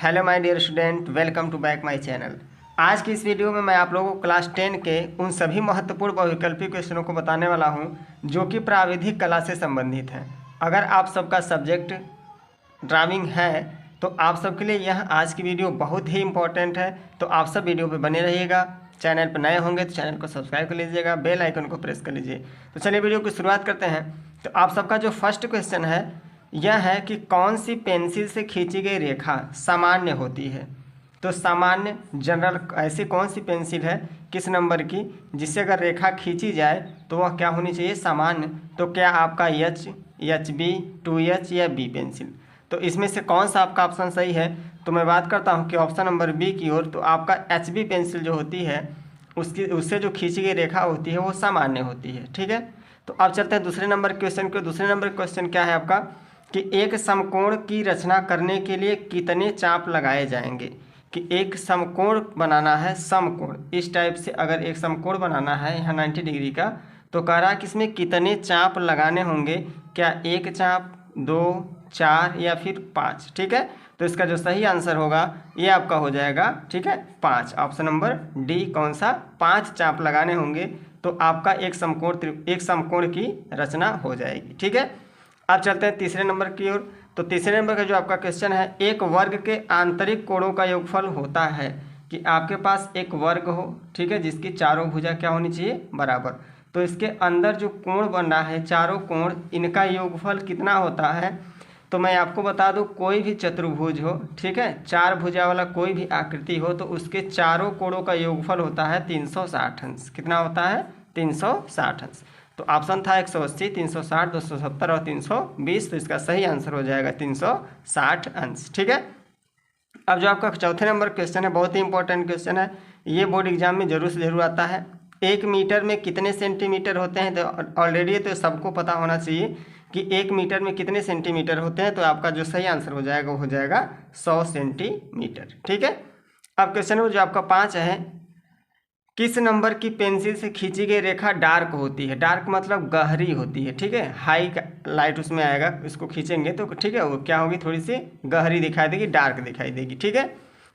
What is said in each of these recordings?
Hello my dear student, welcome to back my channel. आज की इस वीडियो में मैं आप लोगों को क्लास 10 के उन सभी महत्वपूर्ण बहुविकल्पी क्वेश्चनों को बताने वाला हूं जो कि प्राविधिक कला से संबंधित हैं। अगर आप सबका सब्जेक्ट ड्राइंग है तो आप सबके लिए यह आज की वीडियो बहुत ही इंपॉर्टेंट है। तो आप सब वीडियो पर बने रहिएगा। चैनल पर नए होंगे तो चैनल को सब्सक्राइब कर लीजिएगा, बेल आइकन को प्रेस कर लीजिए। तो चलिए वीडियो की शुरुआत करते हैं। तो आप सबका जो फर्स्ट क्वेश्चन है यह है कि कौन सी पेंसिल से खींची गई रेखा सामान्य होती है। तो सामान्य जनरल ऐसी कौन सी पेंसिल है किस नंबर की जिससे अगर रेखा खींची जाए तो वह क्या होनी चाहिए, सामान्य। तो क्या आपका एच बी 2H या बी पेंसिल। तो इसमें से कौन सा आपका ऑप्शन सही है। तो मैं बात करता हूँ कि ऑप्शन नंबर बी की ओर। तो आपका HB पेंसिल जो होती है उससे जो खींची गई रेखा होती है वो सामान्य होती है। ठीक है। तो अब चलते हैं दूसरे नंबर क्वेश्चन को। दूसरे नंबर क्वेश्चन क्या है आपका कि एक समकोण की रचना करने के लिए कितने चाप लगाए जाएंगे। कि एक समकोण बनाना है, समकोण इस टाइप से अगर एक समकोण बनाना है यहाँ 90 डिग्री का, तो कह रहा है कि इसमें कितने चाप लगाने होंगे। क्या एक चाप, 2, 4 या फिर 5। ठीक है। तो इसका जो सही आंसर होगा ये आपका हो जाएगा, ठीक है, 5। ऑप्शन नंबर डी कौन सा, 5 चाप लगाने होंगे तो आपका एक समकोण की रचना हो जाएगी। ठीक है। अब चलते हैं तीसरे नंबर की ओर। तो तीसरे नंबर का जो आपका क्वेश्चन है, एक वर्ग के आंतरिक कोणों का योगफल होता है। कि आपके पास एक वर्ग हो, ठीक है, जिसकी चारों भुजा क्या होनी चाहिए, बराबर। तो इसके अंदर जो कोण बन रहा है, चारों कोण, इनका योगफल कितना होता है। तो मैं आपको बता दूं, कोई भी चतुर्भुज हो, ठीक है, 4 भुजा वाला कोई भी आकृति हो तो उसके चारों कोणों का योगफल होता है 360 अंश। कितना होता है, 360 अंश। तो ऑप्शन था 180, 360, 270 और 320। तो इसका सही आंसर हो जाएगा 360 अंश। ठीक है। अब जो आपका चौथे नंबर क्वेश्चन है बहुत ही इंपॉर्टेंट क्वेश्चन है, ये बोर्ड एग्जाम में जरूर से जरूर आता है। 1 मीटर में कितने सेंटीमीटर होते हैं। तो ऑलरेडी तो सबको पता होना चाहिए कि 1 मीटर में कितने सेंटीमीटर होते हैं। तो आपका जो सही आंसर हो जाएगा वो हो जाएगा 100 सेंटीमीटर। ठीक है। अब क्वेश्चन नंबर जो आपका 5 है, किस नंबर की पेंसिल से खींची गई रेखा डार्क होती है। डार्क मतलब गहरी होती है। ठीक है। हाई लाइट उसमें आएगा, इसको खींचेंगे तो ठीक है वो क्या होगी, थोड़ी सी गहरी दिखाई देगी, डार्क दिखाई देगी। ठीक है।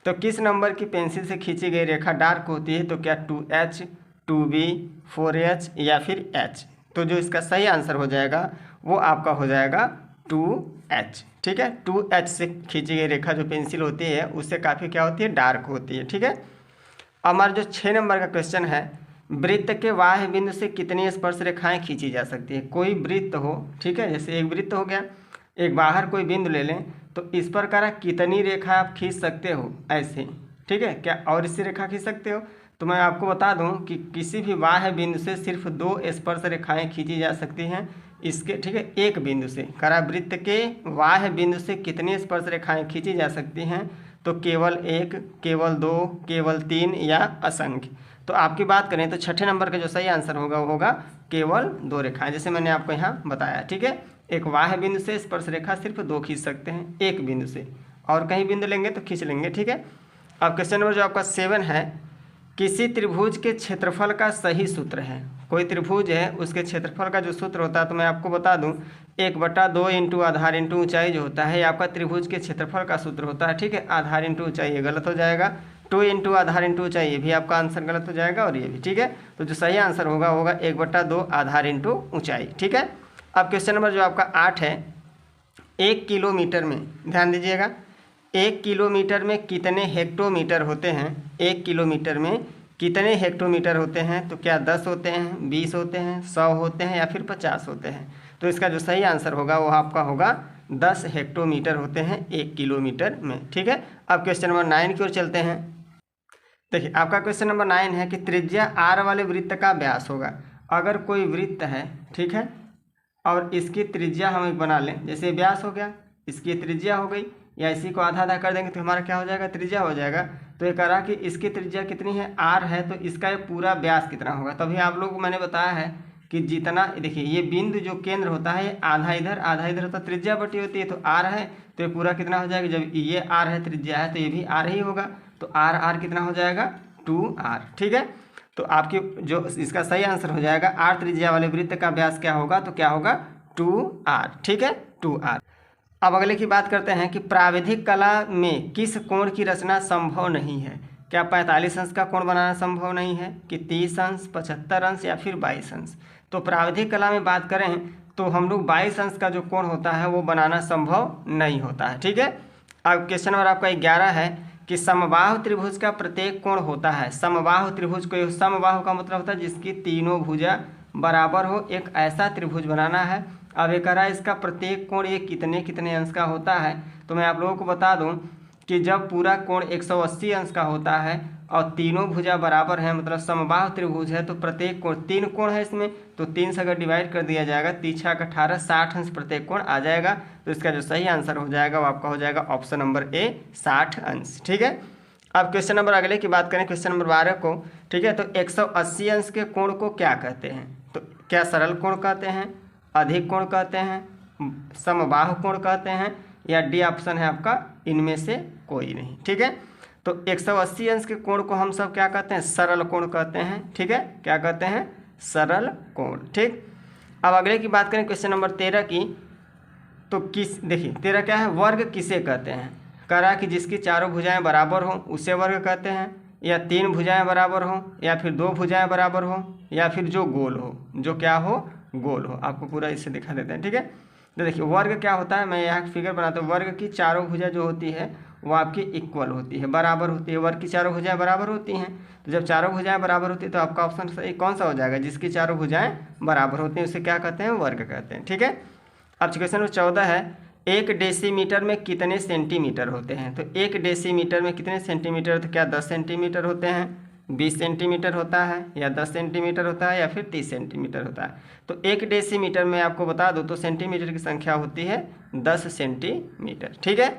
तो किस नंबर की पेंसिल से खींची गई रेखा डार्क होती है। तो क्या 2H, 2B, 4H या फिर H। तो जो इसका सही आंसर हो जाएगा वो आपका हो जाएगा 2H। ठीक है। 2H से खींची गई रेखा जो पेंसिल होती है उससे काफ़ी क्या होती है, डार्क होती है। ठीक है। हमारा जो 6 नंबर का क्वेश्चन है, वृत्त के बाह्य बिंदु से कितनी स्पर्श रेखाएं खींची जा सकती है। कोई वृत्त हो, ठीक है, जैसे एक वृत्त हो गया, एक बाहर कोई बिंदु ले लें तो इस प्रकार कितनी रेखा आप खींच सकते हो ऐसे। ठीक है। क्या और इससे रेखा खींच सकते हो। तो मैं आपको बता दूं कि किसी भी बाह्य बिंदु से सिर्फ 2 स्पर्श रेखाएं खींची जा सकती हैं इसके। ठीक है। एक बिंदु से करा, वृत्त के बाह्य बिंदु से कितनी स्पर्श रेखाएं खींची जा सकती हैं। तो केवल 1, केवल 2, केवल 3 या असंख्य। तो आपकी बात करें तो छठे नंबर का जो सही आंसर होगा वो होगा केवल 2 रेखाएं, जैसे मैंने आपको यहाँ बताया। ठीक है। एक बाह्य बिंदु से स्पर्श रेखा सिर्फ 2 खींच सकते हैं एक बिंदु से, और कहीं बिंदु लेंगे तो खींच लेंगे। ठीक है। अब क्वेश्चन नंबर जो आपका 7 है, किसी त्रिभुज के क्षेत्रफल का सही सूत्र है। कोई त्रिभुज है उसके क्षेत्रफल का जो सूत्र होता है, तो मैं आपको बता दूं 1/2 इंटू आधार इंटू ऊंचाई जो होता है, ये आपका त्रिभुज के क्षेत्रफल का सूत्र होता है। ठीक है। आधार इंटू ऊंचाई ये गलत हो जाएगा, 2 इंटू आधार इंटू ऊंचाई ये भी आपका आंसर गलत हो जाएगा, और ये भी। ठीक है। तो जो सही आंसर होगा 1/2 आधार इंटू ऊंचाई। ठीक है। अब क्वेश्चन नंबर जो आपका 8 है, 1 किलोमीटर में, ध्यान दीजिएगा, 1 किलोमीटर में कितने हेक्टोमीटर होते हैं। 1 किलोमीटर में कितने हेक्टोमीटर होते हैं। तो क्या 10 होते हैं, 20 होते हैं, 100 होते हैं या फिर 50 होते हैं। तो इसका जो सही आंसर होगा वो आपका होगा 10 हेक्टोमीटर होते हैं 1 किलोमीटर में। ठीक है। अब क्वेश्चन नंबर 9 की ओर चलते हैं। देखिए आपका क्वेश्चन नंबर 9 है कि त्रिज्या r वाले वृत्त का व्यास होगा। अगर कोई वृत्त है, ठीक है, और इसकी त्रिज्या हम एक बना लें, जैसे व्यास हो गया, इसकी त्रिज्या हो गई, या इसी को आधा आधा कर देंगे तो हमारा क्या हो जाएगा, त्रिज्या हो जाएगा। तो ये कह रहा कि इसकी त्रिज्या कितनी है, r है, तो इसका ये पूरा व्यास कितना होगा। तभी आप लोग को मैंने बताया है कि जितना, देखिए ये बिंदु जो केंद्र होता है आधा इधर आधा इधर होता है, त्रिज्या बटी होती है, तो r है, तो ये पूरा कितना हो जाएगा, जब ये r है त्रिज्या है तो ये भी r ही होगा, तो r कितना हो जाएगा, 2r। ठीक है। तो आपकी जो इसका सही आंसर हो जाएगा, r त्रिज्या वाले वृत्त का व्यास क्या होगा, तो क्या होगा, 2r। ठीक है, 2r। अब अगले की बात करते हैं कि प्राविधिक कला में किस कोण की रचना संभव नहीं है। क्या 45 अंश का कोण बनाना संभव नहीं है, कि 30 अंश, 75 अंश या फिर 22 अंश। तो प्राविधिक कला में बात करें तो हम लोग 22 अंश का जो कोण होता है वो बनाना संभव नहीं होता है। ठीक है। अब क्वेश्चन नंबर आपका 11 है कि समबाहु त्रिभुज का प्रत्येक कोण होता है। समबाहु त्रिभुज को, समबाहु का मतलब होता है जिसकी तीनों भुजा बराबर हो, एक ऐसा त्रिभुज बनाना है। अब ये कह रहा है इसका प्रत्येक कोण ये कितने कितने अंश का होता है। तो मैं आप लोगों को बता दूं कि जब पूरा कोण 180 अंश का होता है और तीनों भुजा बराबर है, मतलब समबाहु त्रिभुज है, तो प्रत्येक कोण, 3 कोण है इसमें, तो 3 से अगर डिवाइड कर दिया जाएगा, 3 छक 18, 60 अंश प्रत्येक कोण आ जाएगा। तो इसका जो सही आंसर हो जाएगा वो आपका हो जाएगा ऑप्शन नंबर ए, 60 अंश। ठीक है। अब क्वेश्चन नंबर अगले की बात करें, क्वेश्चन नंबर 12 को। ठीक है। तो 180 अंश के कोण को क्या कहते हैं। तो क्या सरल कोण कहते हैं, अधिक कोण कहते हैं, समबाहु कोण कहते हैं, या डी ऑप्शन है आपका इनमें से कोई नहीं। ठीक है। तो 180 अंश के कोण को हम सब क्या कहते हैं, सरल कोण कहते हैं। ठीक है। क्या कहते हैं, सरल कोण। ठीक। अब अगले की बात करें क्वेश्चन नंबर 13 की। तो किस, देखिए 13 क्या है, वर्ग किसे कहते हैं। कह रहा कि जिसकी चारों भुजाएं बराबर हों उसे वर्ग कहते हैं, या 3 भुजाएं बराबर हों, या फिर 2 भुजाएं बराबर हों, या फिर जो गोल हो, जो क्या हो, गोल हो। आपको पूरा इसे दिखा देते हैं। ठीक है। तो देखिए वर्ग क्या होता है, मैं यहाँ फिगर बनाता हूँ। वर्ग की चारों भुजा जो होती है वो आपकी इक्वल होती है, बराबर होती है। वर्ग की चारों भुजाएं बराबर होती हैं। तो जब चारों भुजाएं बराबर होती है तो आपका ऑप्शन सही कौन सा हो जाएगा, जिसकी चारों भुजाएं बराबर होती हैं उसे क्या कहते हैं, वर्ग कहते हैं। ठीक है। अब क्वेश्चन नंबर 14 है, 1 डेसीमीटर में कितने सेंटीमीटर होते हैं। तो 1 डेसीमीटर में कितने सेंटीमीटर, तो क्या 10 सेंटीमीटर होते हैं, 20 सेंटीमीटर होता है, या 10 सेंटीमीटर होता है, या फिर 30 सेंटीमीटर होता है। तो 1 डेसीमीटर में आपको बता दो तो सेंटीमीटर की संख्या होती है 10 सेंटीमीटर। ठीक है।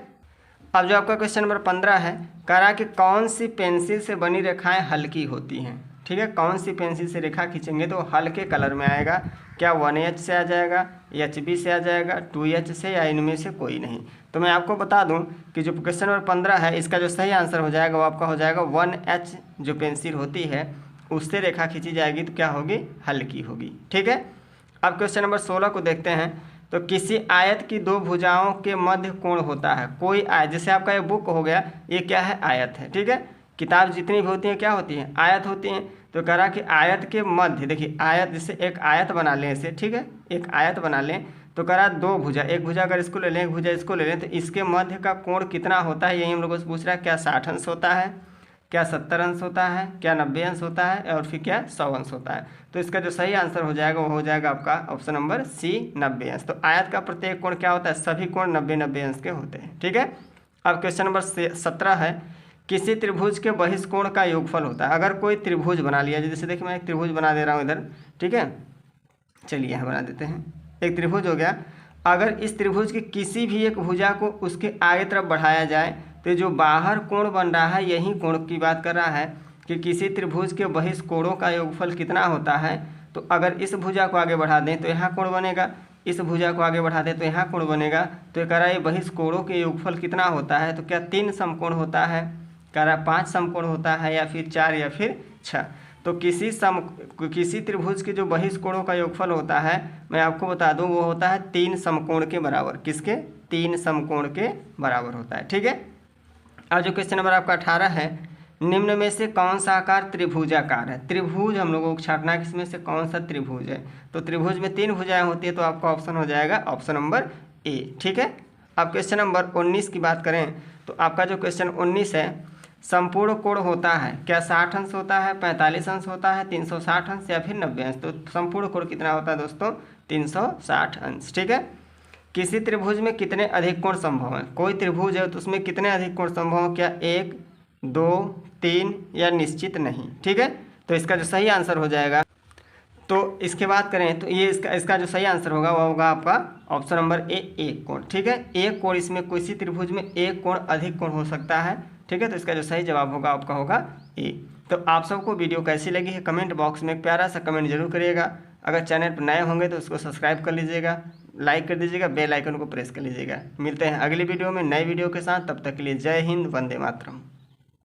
अब जो आपका क्वेश्चन नंबर 15 है, कह रहा कि कौन सी पेंसिल से बनी रेखाएं हल्की होती हैं। ठीक है। कौन सी पेंसिल से रेखा खींचेंगे तो हल्के कलर में आएगा। क्या 1H से आ जाएगा, HB से आ जाएगा, 2H से, या इनमें से कोई नहीं। तो मैं आपको बता दूं कि जो क्वेश्चन नंबर 15 है इसका जो सही आंसर हो जाएगा वो आपका हो जाएगा 1H जो पेंसिल होती है उससे रेखा खींची जाएगी तो क्या होगी, हल्की होगी। ठीक है। अब क्वेश्चन नंबर 16 को देखते हैं। तो किसी आयत की 2 भुजाओं के मध्य कोण होता है। कोई आयत, जैसे आपका ये बुक हो गया, ये क्या है, आयत है। ठीक है। किताब जितनी भी होती हैं क्या होती हैं, आयत होती हैं। तो कह रहा कि आयत के मध्य, देखिए आयत, जैसे एक आयत बना लें इसे। ठीक है। एक आयत बना लें तो कह रहा 2 भुजा, एक भुजा अगर इसको ले लें, एक भुजा इसको ले लें, तो इसके मध्य का कोण कितना होता है, यही हम लोगों से पूछ रहा है। क्या 60 अंश होता है, क्या 70 अंश होता है, क्या 90 अंश होता है, और फिर क्या 100 अंश होता है। तो इसका जो सही आंसर हो जाएगा वो हो जाएगा आपका ऑप्शन नंबर सी, 90 अंश। तो आयत का प्रत्येक कोण क्या होता है, सभी कोण 90-90 अंश के होते हैं। ठीक है। अब क्वेश्चन नंबर 17 है, किसी त्रिभुज के बहिष्कोण का योगफल होता है। अगर कोई त्रिभुज बना लिया, जैसे देखिए मैं एक त्रिभुज बना दे रहा हूँ इधर। ठीक है। चलिए यहाँ बना देते हैं, एक त्रिभुज हो गया। अगर इस त्रिभुज की किसी भी एक भुजा को उसके आगे तरफ बढ़ाया जाए तो जो बाहर कोण बन रहा है यही कोण की बात कर रहा है कि किसी त्रिभुज के बहिष्कोणों का योगफल कितना होता है। तो अगर इस भुजा को आगे बढ़ा दें तो यहाँ कोण बनेगा, इस भुजा को आगे बढ़ा दें तो यहाँ कोण बनेगा। तो ये कह रहा है बहिष्कोणों के योगफल कितना होता है। तो क्या 3 समकोण होता है, कह रहा 5 समकोण होता है, या फिर 4, या फिर 6। तो किसी त्रिभुज के जो बहिष्कोणों का योगफल होता है, मैं आपको बता दूं वो होता है 3 समकोण के बराबर। किसके, 3 समकोण के बराबर होता है। ठीक है। अब जो क्वेश्चन नंबर आपका 18 है, निम्न में से कौन सा आकार त्रिभुजाकार है। त्रिभुज हम लोगों को छाटना है, किसमें से कौन सा त्रिभुज है। तो त्रिभुज में 3 भुजाएं होती है, तो आपका ऑप्शन हो जाएगा ऑप्शन नंबर ए। ठीक है। अब क्वेश्चन नंबर 19 की बात करें तो आपका जो क्वेश्चन 19 है, संपूर्ण कोण होता है। क्या 60 अंश होता है, 45 अंश होता है, 360 अंश, या फिर 90 अंश। तो संपूर्ण कोण कितना होता है दोस्तों, 360 अंश। ठीक है। किसी त्रिभुज में कितने अधिक कोण संभव हैं। कोई त्रिभुज है तो उसमें कितने अधिक कोण संभव हैं, क्या 1, 2, 3, या निश्चित नहीं। ठीक है। तो इसका जो सही आंसर हो जाएगा, तो इसके बात करें तो ये इसका जो सही आंसर होगा वो होगा आपका ऑप्शन नंबर ए, 1 कोण। ठीक है। 1 कोण, इसमें किसी त्रिभुज में 1 कोण अधिक कोण हो सकता है। ठीक है। तो इसका जो सही जवाब होगा आपका होगा ए। तो आप सबको वीडियो कैसी लगी है कमेंट बॉक्स में एक प्यारा सा कमेंट जरूर करिएगा। अगर चैनल पर नए होंगे तो उसको सब्सक्राइब कर लीजिएगा, लाइक कर दीजिएगा, बेल आइकन को प्रेस कर लीजिएगा। मिलते हैं अगली वीडियो में नए वीडियो के साथ, तब तक के लिए जय हिंद, वंदे मातरम।